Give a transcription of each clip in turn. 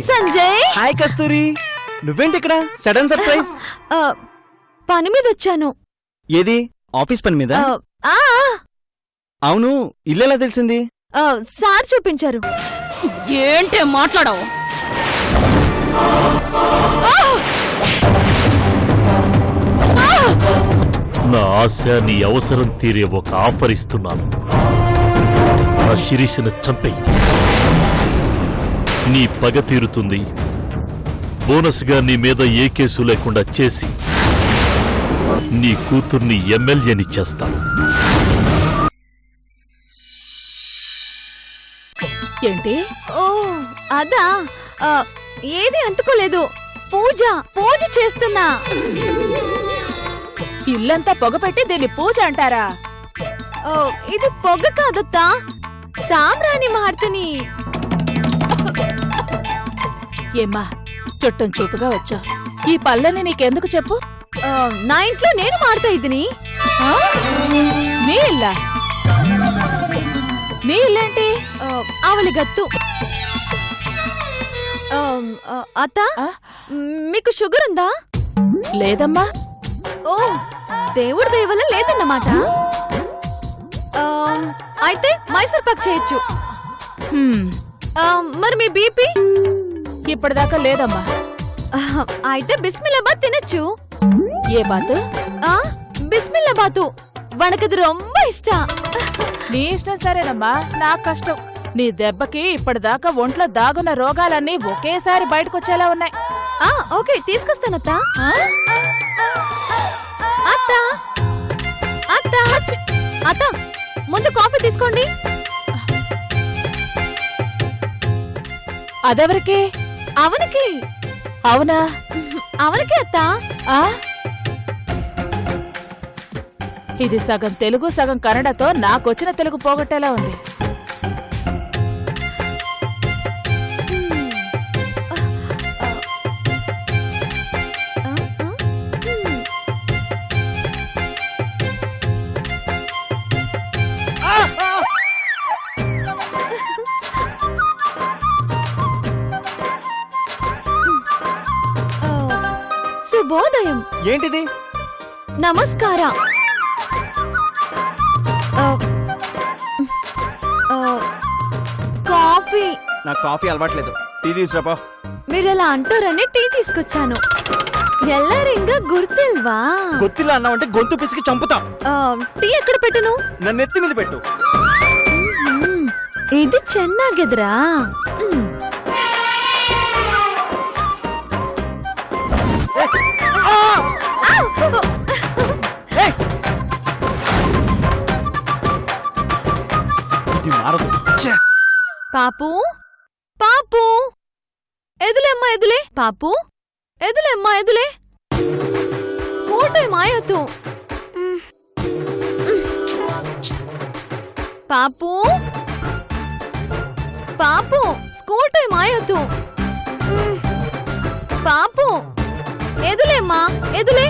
Sanjay. Hi కస్తూరి, నువ్వేంటి ఇక్కడ sudden surprise? పని మీద వచ్చాను. ఏది ఆఫీస్ పని మీద? ఆ అవును, ఇల్లెలా తెలిసింది? సార్ చూపించారు. ఏంటే మాట్లాడవు? నా ఆశ నీ అవసరం తీరే ఒక ఆఫర్ ఇస్తున్నాను. నా శిరీషను చంపేయి, నీ పగ తీరుతుంది. బోనస్గా నీ మీద ఏ కేసు లేకుండా చేసి నీ కూతుర్ని ఎమ్మెల్యేని చేస్తాను. ఏంటి? ఓ అదా, ఏది అంటుకోలేదు. పూజ చేస్తున్నా. ఇల్లంతా పొగపెట్టి దీన్ని పూజ అంటారా? ఇది పొగ కాదత్తా, సాంబ్రాణి మార్తని. ఏమ్మా చుట్టం చూపుగా వచ్చా, ఈ పళ్ళని నీకెందుకు చెప్పు? నా ఇంట్లో నేను మారుతా ఇదిని. నీ ఇల్లా? నీ ఇల్లేంటి? ఆవలి గత్తు. అత్త, మీకు షుగర్ ఉందా? లేదమ్మా. ఓ, దేవుడి దయవల్ల లేదన్నమాట. అయితే మైసూర్ పాక్ చేయొచ్చు. మరి మీ బీపీ? ఇప్పటిదాకా లేదమ్మా. అయితే బిస్మిల్లాబాద్ తినచ్చు. ఏ బాతు? బిస్మిల్లాబాతు వనకది రొంబ ఇష్ట. నీ ఇష్టం సరేనమ్మా, నా కష్టం. నీ దెబ్బకి ఇప్పటిదాకా ఒంట్లో దాగున్న రోగాలన్నీ ఒకేసారి బయటకొచ్చేలా ఉన్నాయి. ఓకే, తీసుకొస్తానత్త. అత్త అత్త అత్త, ముందు కాఫీ తీసుకోండి. అదెవరికి? అవనికి. అవునా? అవనికి అత్త. ఇది సగం తెలుగు సగం కన్నడతో నాకొచ్చిన తెలుగు పోగొట్టేలా ఉంది. శుభోదయం. ఏంటిది? నమస్కార. కాఫీ. నాకు కాఫీ అలవాట్లేదు, టీ తీసుకురాపో. మీరెలా అంటారని టీ తీసుకొచ్చాను. ఎల్లారింగా గుర్తిల్వా? గొత్తిలా అన్నావంటే గొంతు పిసికి చంపుతా. టీ ఎక్కడ పెట్టను? నన్ను ఎత్తి మీద పెట్టు. ఇది చెన్నాగెదరా. ఇది మారదు. పాపు పాపు, ఎదులే అమ్మా ఎదులే. పాపు ఎదులే అమ్మా ఎదులే. School time ఆయోతు. పాపు పాపు, స్కూల్ టైం ఆయోతు. పాపు ఎదులే అమ్మా ఎదులే.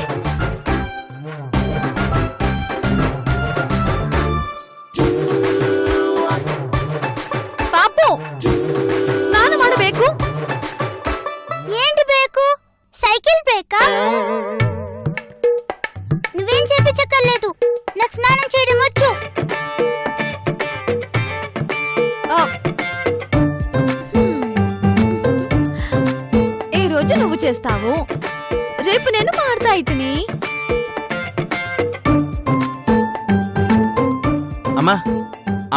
పాపు స్నాన ಮಾಡಬೇಕು. ఏంటి ಬೇಕು? సైకిల్ బేకా? నువ్వేం చేపించక్కర్లేదు, నాకు స్నానం చేయడం వచ్చు. ఈ రోజు నువ్వు చేస్తావు, రేపు నేను మారుతా అయితిని. అమ్మా,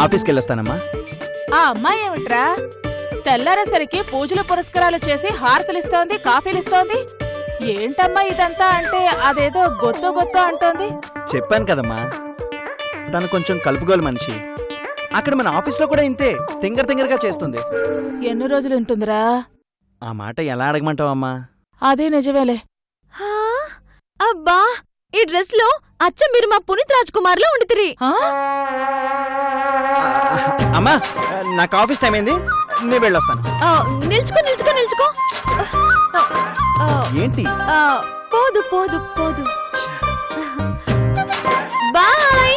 ఆఫీస్కి వెళ్ళొస్తానమ్మా. ఆ అమ్మాయి ఏమిట్రా తెల్లారేసరికి పూజలు పురస్కారాలు చేసి హారతలిస్తోంది, కాఫీలిస్తోంది. ఏంటమ్మా ఇదంతా అంటే అదేదో గొత్తో అంటోంది. చెప్పాను కదమ్మా, తను కొంచెం కలుపుగోలు మనిషి. అక్కడ మన ఆఫీస్లో కూడా ఇంతే తింగరగా చేస్తుంది. ఎన్ని రోజులు ఉంటుందిరా? ఆ మాట ఎలా అడగమంటావమ్మా? అదే నిజమేలే. అబ్బా, ఈ డ్రెస్ లో అచ్చం మీరు మా పునీత్ రాజ్ కుమార్ లో ఉండితిరి. అమ్మా, నాకు ఆఫీస్ టైం అయింది, నేను వెళ్ళొస్తాను. నిల్చుకో నిల్చుకో నిల్చుకో. ఏంటి? పోదు పోదు పోదు. బాయ్.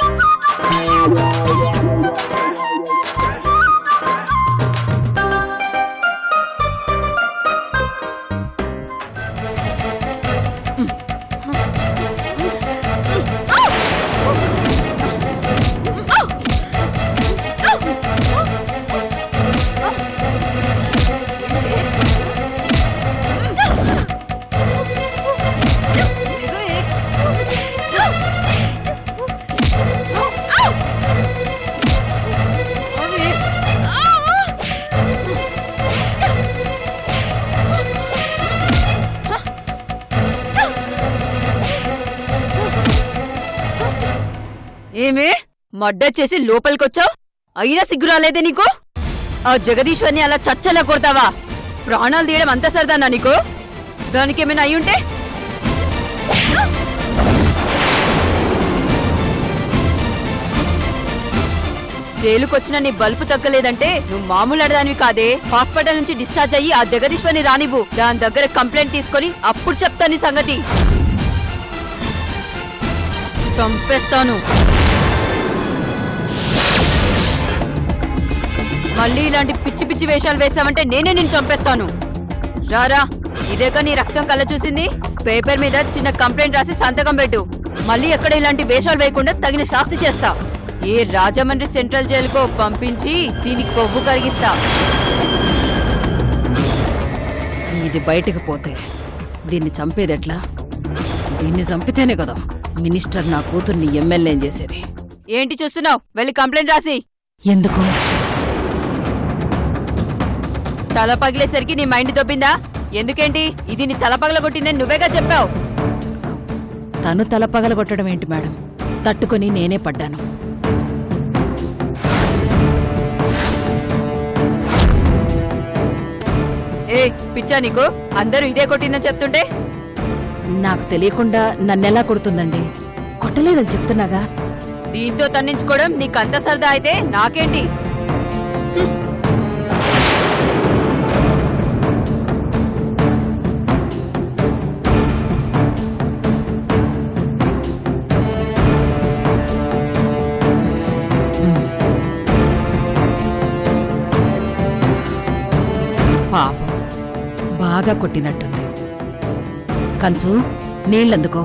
ఏమే మడ్డొచ్చేసి లోపలికొచ్చావు? అయినా సిగ్గురాలేదే నీకు? ఆ జగదీశ్వర్ని అలా చచ్చలా కొడతావా? ప్రాణాలు తీయడం అంత సరదానా నీకు? దానికేమైనా అయ్యుంటే? జైలుకొచ్చిన నీ బల్పు తగ్గలేదంటే నువ్వు మామూలు అడదానివి కాదే. హాస్పిటల్ నుంచి డిశ్చార్జ్ అయ్యి ఆ జగదీశ్వర్ని రానివ్వు. దాని దగ్గర కంప్లైంట్ తీసుకొని అప్పుడు చెప్తా నీ సంగతి. చంపేస్తాను. మళ్ళీ ఇలాంటి పిచ్చి పిచ్చి వేషాలు వేసావంటే నేనే నిన్ను చంపేస్తాను. రారా, ఇదేగా నీ రక్తం కళ్ళ చూసింది. పేపర్ మీద చిన్న కంప్లైంట్ రాసి సంతకం పెట్టు. మళ్ళీ ఎక్కడ ఇలాంటి వేషాలు వేయకుండా తగిన శాస్తి చేస్తా. ఏ రాజమండ్రి సెంట్రల్ జైలుకో పంపించి దీని కొవ్వు కరిగిస్తా. ఇది బయటకు పోతే దీన్ని చంపేదెట్లా? దీన్ని చంపితేనే కదా మినిస్టర్ నా కూతుర్ని ఎమ్మెల్యేం చేసేది. ఏంటి చూస్తున్నావు? వెళ్ళి కంప్లైంట్ రాసి. ఎందుకు? తల పగిలేసరికి నీ మైండ్ దొబ్బిందా? ఎందుకేంటి? ఇది నీ తల పగలగొట్టిందని నువ్వేగా చెప్పావు. తను తల పగలగొట్టడం ఏంటి మేడం? తట్టుకొని నేనే పడ్డాను. ఏ పిచ్చా నీకు? అందరూ ఇదే కొట్టిందని చెప్తుంటే నాకు తెలియకుండా నన్నెలా కొడుతుందండి? కొట్టలేదని చెప్తున్నాగా. దీంతో తన్నించుకోవడం నీకంత సరదా అయితే నాకేంటి? పాపం బాగా కొట్టినట్టుంది. కంచు, నీళ్ళందుకో.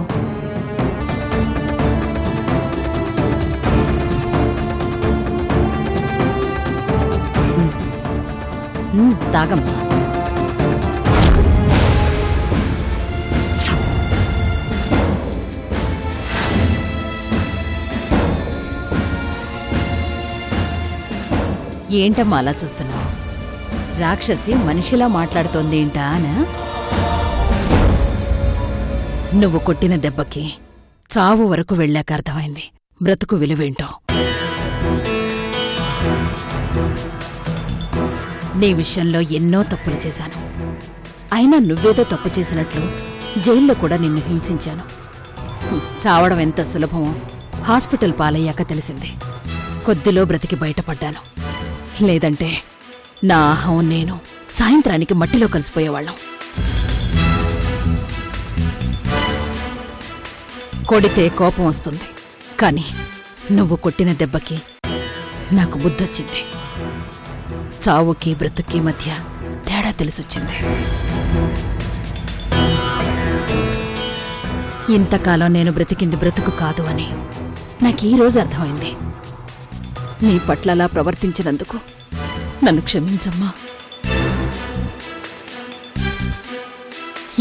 తాగమ్మా. ఏంటమ్మా అలా చూస్తున్నావు? రాక్షసి మనిషిలా మాట్లాడుతోంది ఏంటా అనా? నువ్వు కొట్టిన దెబ్బకి చావు వరకు వెళ్ళాక అర్థమైంది బ్రతుకు విలువేంటో. నీ విషయంలో ఎన్నో తప్పులు చేశాను. అయినా నువ్వేదో తప్పు చేసినట్లు జైల్లో కూడా నిన్ను హింసించాను. చావడం ఎంత సులభమో హాస్పిటల్ పాలయ్యాక తెలిసింది. కొద్దిలో బ్రతికి బయటపడ్డాను. లేదంటే నా అహం నేను సాయంత్రానికి మట్టిలో కలిసిపోయేవాళ్ళం. కొడితే కోపం వస్తుంది, కాని నువ్వు కొట్టిన దెబ్బకి నాకు బుద్ధొచ్చింది. చావుకి బ్రతుక్కి మధ్య తేడా తెలిసొచ్చింది. ఇంతకాలం నేను బ్రతికింది బ్రతుకు కాదు అని నాకీరోజు అర్థమైంది. నీ పట్లలా ప్రవర్తించినందుకు నన్ను క్షమించమ్మా.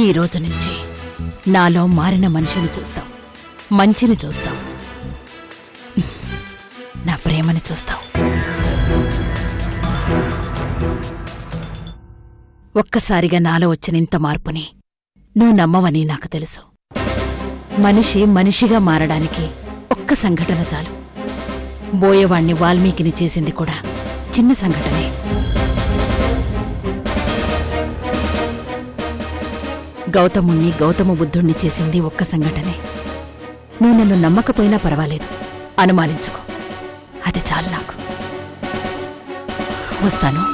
ఈ రోజు నుంచి నాలో మారిన మనిషిని చూస్తావు, మంచిని చూస్తావు, నా ప్రేమని చూస్తావు. ఒక్కసారిగా నాలో వచ్చిన ఇంత మార్పుని నువ్వు నమ్మవని నాకు తెలుసు. మనిషి మనిషిగా మారడానికి ఒక్క సంఘటన చాలు. బోయేవాణ్ణి వాల్మీకిని చేసింది కూడా చిన్న సంఘటనే. గౌతముణ్ణి గౌతమ బుద్ధుణ్ణి చేసింది ఒక్క సంఘటనే. నువ్వు నన్ను నమ్మకపోయినా పర్వాలేదు, అనుమానించుకో, అది చాలు నాకు. వస్తాను.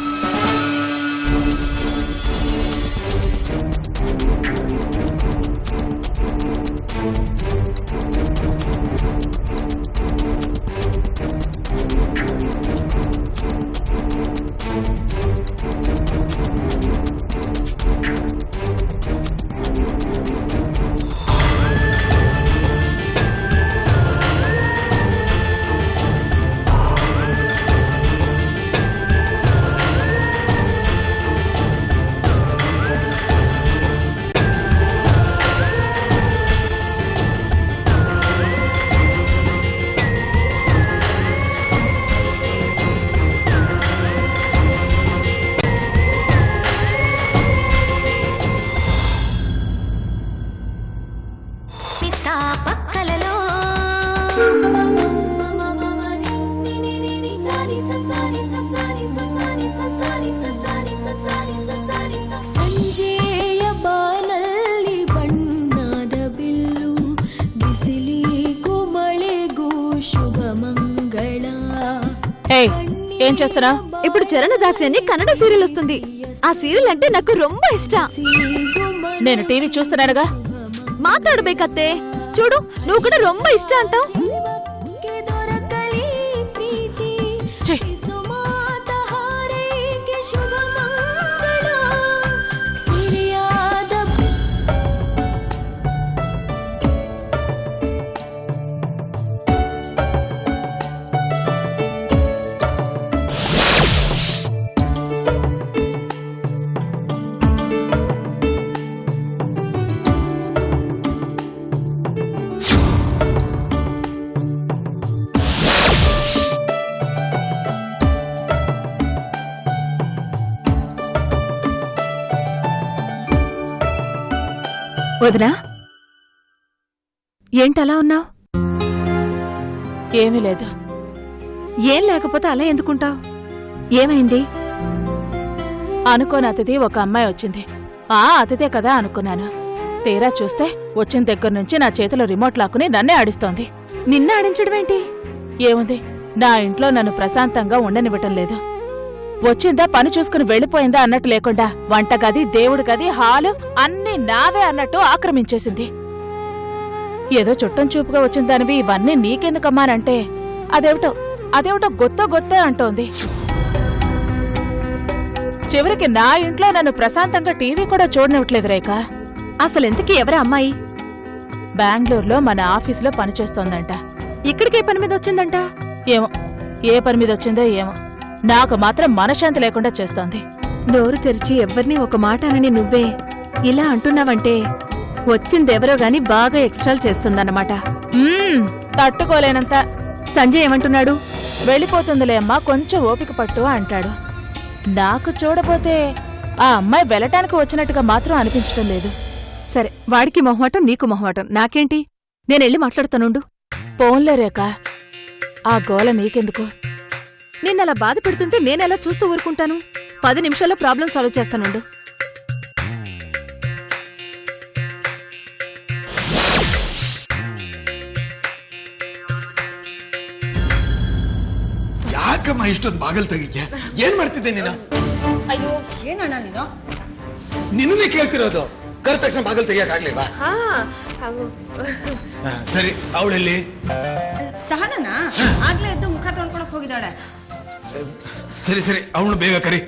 ఏం చేస్తున్నా? ఇప్పుడు చరణదాసి అని కన్నడ సీరియల్ వస్తుంది. ఆ సీరియల్ అంటే నాకు రొంబ ఇష్టం. నేను టీవీ చూస్తున్నానుగా. మాట్లాడబేకత్తే. చూడు, నువ్వు కూడా రొంబ ఇష్టం అంటావు. ఛీ, వదినా, ఏంటలా ఉన్నావు? ఏమీ లేదు. ఏం లేకపోతే అలా ఎందుకుంటావు? ఏమైంది? అనుకోని అతిథి ఒక అమ్మాయి వచ్చింది. ఆ అతిథే కదా అనుకున్నాను. తీరా చూస్తే వచ్చిన దగ్గర నుంచి నా చేతిలో రిమోట్ లాక్కుని నన్నే ఆడిస్తోంది. నిన్న ఆడించడమేంటి? ఏముంది, నా ఇంట్లో నన్ను ప్రశాంతంగా ఉండనివ్వటం లేదు. వచ్చిందా పని చూసుకుని వెళ్ళిపోయిందా అన్నట్టు లేకుండా వంటగది, దేవుడి గది, హాలు అన్నీ నావే అన్నట్టు ఆక్రమించేసింది. ఏదో చుట్టం చూపుగా వచ్చిన దానివి ఇవన్నీ నీకెందుకమ్మానంటే అదేమిటో గొత్తే అంటోంది. చివరికి నా ఇంట్లో నన్ను ప్రశాంతంగా టీవీ కూడా చూడనివ్వట్లేదు రేఖ. అసలెంతకీ ఎవరా అమ్మాయి? బెంగళూరులో మన ఆఫీసులో పనిచేస్తోందంట. ఇక్కడికే పని మీద వచ్చిందంట. ఏమో, ఏ పని మీద వచ్చిందో ఏమో, నాకు మాత్రం మనశ్శాంతి లేకుండా చేస్తోంది. నోరు తెరిచి ఎవ్వరినీ ఒక మాట అనని నువ్వే ఇలా అంటున్నావంటే వచ్చిందెవరో గాని బాగా ఎక్స్ట్రాలు చేస్తుందన్నమాట. తట్టుకోలేనంత. సంజయ్ ఏమంటున్నాడు? వెళ్ళిపోతుందిలే అమ్మా, కొంచెం ఓపిక పట్టు అంటాడు. నాకు చూడపోతే ఆ అమ్మాయి వెళ్ళటానికి వచ్చినట్టుగా మాత్రం అనిపించటం లేదు. సరే, వాడికి మొహమాటం, నీకు మొహమాటం, నాకేంటి? నేనెళ్ళి మాట్లాడుతానుండు. పోన్లే రేఖ, ఆ గోల నీకెందుకు? నిన్నలా బాధ పెడుతుంటే నేనెలా చూస్తూ ఊరుకుంటాను? 10 నిమిషాల్లో ప్రాబ్లం సాల్వ్ చేస్తానుండు. ಯಾಕಮ್ಮ ಇಷ್ಟೊಂದು ಬಾಗಲ್ ತೆಗಿದ್ಯಾ? ಏನ್ ಮಾಡ್ತಿದ್ದೆ ನೀನು? ಅಯ್ಯೋ ಏನಣ್ಣ ನೀನು? ನಿನ್ನನ್ನೇ ಕೇಳ್ತಿರೋದು. ಕರೆದ ತಕ್ಷಣ ಬಾಗಲ್ ತೆಗಿಯಕ್ಕಾಗ್ಲಿಲ್ವಾ? ಸರಿ, ಅವಳಲ್ಲಿ ಸಹನನ ಆಗ್ಲೇ ಎದ್ದು ಮುಖ ತೊಳ್ಕೊಳಕ್ ಹೋಗಿದ್ದಾಳೆ. ಸರಿ ಸರಿ, ಅವಳು ಬೇಗ ಕರಿ.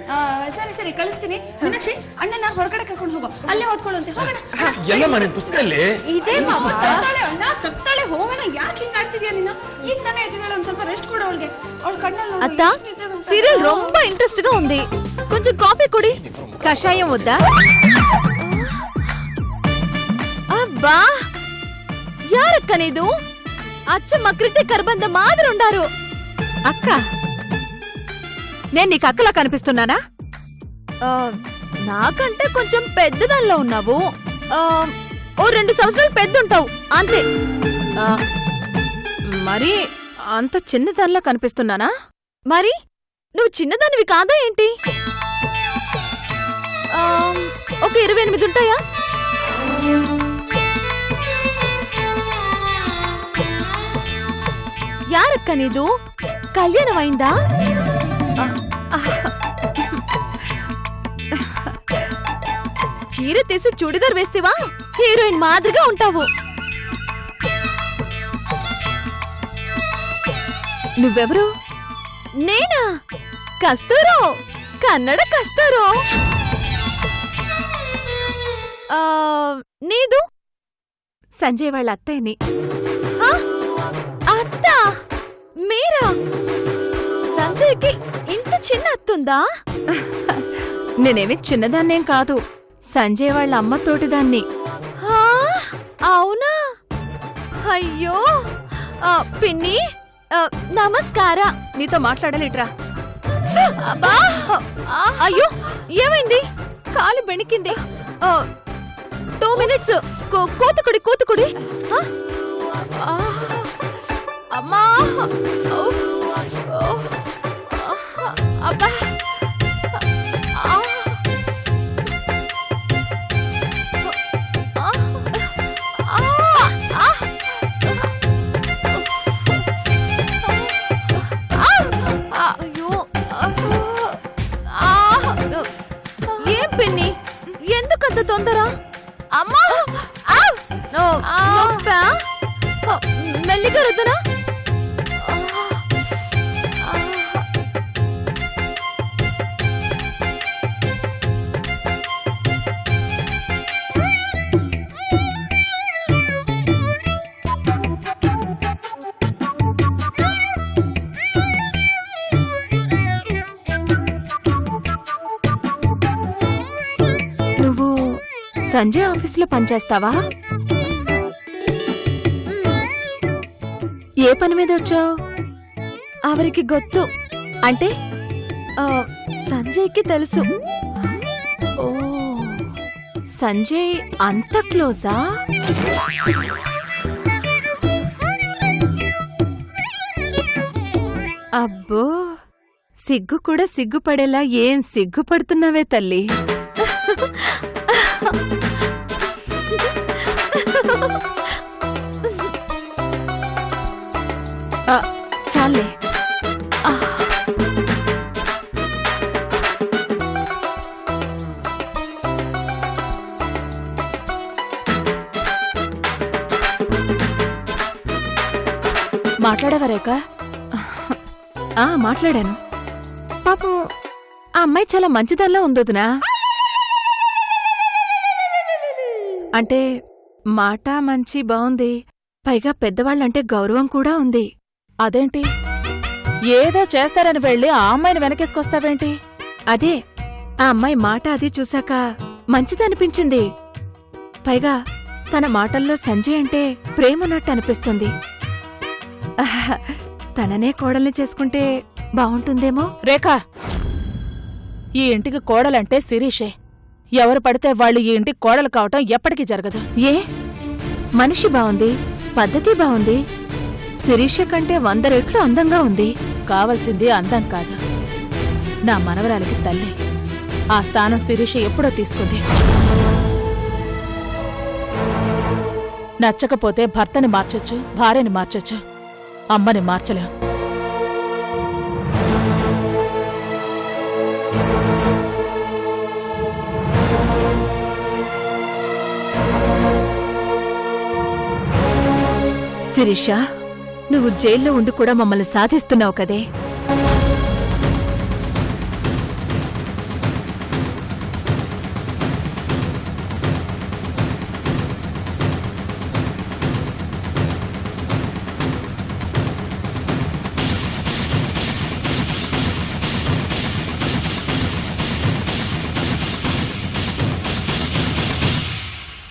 ಸರಿ ಸರಿ ಕಳಿಸ್ತೀನಿ. ಮೀನಾಕ್ಷಿ, ಅಣ್ಣನ ಹೊರಗಡೆ ಕರ್ಕೊಂಡು ಹೋಗೋ, ಅಲ್ಲೇ ಓದ್ಕೊಳ್ಳುವಂತೆ. ಹೋಗೋಣ. ಎಲ್ಲಮ್ಮ ನಿನ್ ಪುಸ್ತಕ ಅಲ್ಲಿ? ಇದೇ ತಪ್ತಾಳೆ ಅಣ್ಣ, ತಪ್ತಾಳೆ. ಹೋಗೋಣ. ಯಾಕೆ ಹಿಂಗ್ ಆಡ್ತಿದ್ಯಾ ನೀನು? ಈಗ ತಾನೇ ಎದ್ದಿದ್ದಾಳೆ, ಒಂದ್ ಸ್ವಲ್ಪ ರೆಸ್ಟ್ ಕೊಡು ಅವಳಿಗೆ. ಅವಳ ಕಣ್ಣಲ್ಲಿ అత్త, సీరియల్ రొంబ ఇంట్రెస్ట్ గా ఉంది. కొంచెం కాఫీ కుడి. కషాయం వద్దా? అబ్బా, యారక్క నీదు? అచ్చ మక్రితే కర్బంద మాదిరి ఉండారు. అక్క, నేను నీకు అక్కలా కనిపిస్తున్నానా? నాకంటే కొంచెం పెద్దదానిలో ఉన్నావు. ఓ 2 సంవత్సరాలు పెద్దుంటావు అంతే. మరి అంత చిన్నదానిలా కనిపిస్తున్నానా? మరి నువ్వు చిన్నదానివి కాదా ఏంటి? ఒక 28 ఉంటాయా? యారక్క నీదు? కళ్యాణం అయిందా? చీర తీసి చుడిదార్ వేస్తేవా హీరోయిన్ మాదిరిగా ఉంటావు. నువ్వెవరు? నేనా? కస్తూరో, కన్నడ కస్తూరో. నీదు? సంజయ్ వాళ్ళ అత్తయ్యని. అత్త? మీరా? సంజయ్కి ఇంత చిన్న అత్తుందా? నేనేమి చిన్నదాన్నేం కాదు, సంజయ్ వాళ్ళ అమ్మ తోటిదాన్ని. అవునా? అయ్యో పిన్ని, నమస్కార. నీతో మాట్లాడలేట్రా. అబ్బా, అయ్యో ఏమైంది? కాలు బెణికింది. 2 మినిట్స్. కూతుకుడి. అమ్మా, అబ్బా, అయ్యో పిన్ని ఎందుకంత తొందర? అమ్మా నొప్పా? మెల్లిగా రుద్దునా? నువ్వు సంజయ్ ఆఫీస్లో పనిచేస్తావా? ఏ పని మీద వచ్చావు? అవరికి గొత్తు అంటే సంజయ్కి తెలుసు. ఓ, సంజయ్ అంత క్లోజా? అబ్బో, సిగ్గు కూడా సిగ్గుపడేలా ఏం సిగ్గుపడుతున్నావే తల్లి. చాలే. మాట్లాడావా రేఖ? మాట్లాడాను. పాపం ఆ అమ్మాయి చాలా మంచిదల్లా ఉందొదినా. అంటే మాట మంచి బావుంది, పైగా పెద్దవాళ్ళంటే గౌరవం కూడా ఉంది. అదేంటి, ఏదో చేస్తారని వెళ్ళి ఆ అమ్మాయిని వెనకేసుకొస్తావేంటి? అదే, ఆ అమ్మాయి మాట అది చూశాక మంచిదనిపించింది. పైగా తన మాటల్లో సంజయ్ అంటే ప్రేమన్నట్టు అనిపిస్తుంది. తననే కోడల్ని చేసుకుంటే బావుంటుందేమో. రేఖ, ఈ ఇంటికి కోడలంటే శిరీషే. ఎవరు పడితే వాళ్ళు ఈ ఇంటికి కోడలు కావటం ఎప్పటికీ జరగదు. ఏ, మనిషి బావుంది, పద్ధతి బావుంది, శిరీష కంటే 100 రెట్లు అందంగా ఉంది. కావలసింది అందం కాదు, నా మనవరాలికి తల్లి. ఆ స్థానం శిరీష ఎప్పుడో తీసుకుంది. నచ్చకపోతే భర్తని మార్చొచ్చు, భార్యని మార్చొచ్చు, అమ్మని మార్చలేం. శిరీష, నువ్వు జైల్లో ఉండి కూడా మమ్మల్ని సాధిస్తున్నావు కదే.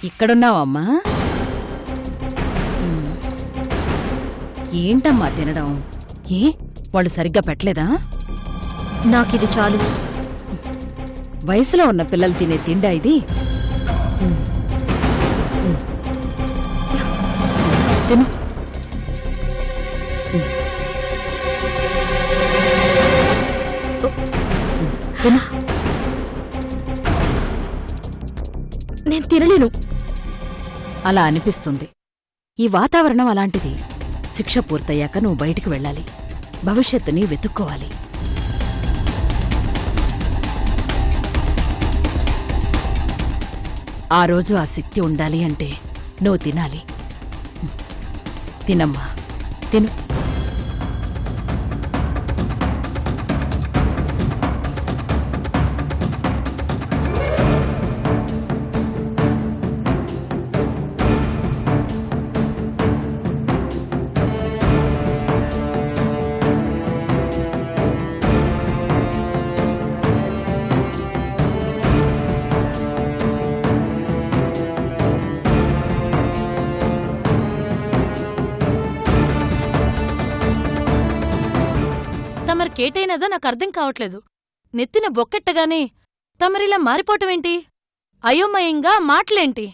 ఇక్కడున్నావమ్మా? ఏంటమ్మా తినడం? ఏ, వాళ్ళు సరిగ్గా పెట్టలేదా? నాకిది చాలు. వయసులో ఉన్న పిల్లలు తినే తిండా ఇది? తిను. తిను. నేను తినలేను. అలా అనిపిస్తుంది. ఈ వాతావరణం అలాంటిది. శిక్ష పూర్తయ్యాక నువ్వు బయటికి వెళ్ళాలి, భవిష్యత్తుని వెతుక్కోవాలి. ఆ రోజు ఆ శక్తి ఉండాలి అంటే నువ్వు తినాలి. తినమ్మా, తిను. తమరికేటైనదో నాకు అర్థం కావట్లేదు. నెత్తిన బొక్కెట్టగానే తమరిలా మారిపోవటమేంటి? అయోమయంగా మాటలేంటి?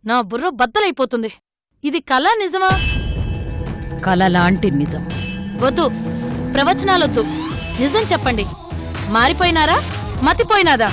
నా బుర్ర బద్దలైపోతుంది. ఇది కళ నిజమా? కళ లాంటి నిజం. వద్దు, ప్రవచనాలొద్దు, నిజం చెప్పండి. మారిపోయినారా? మతిపోయినాదా?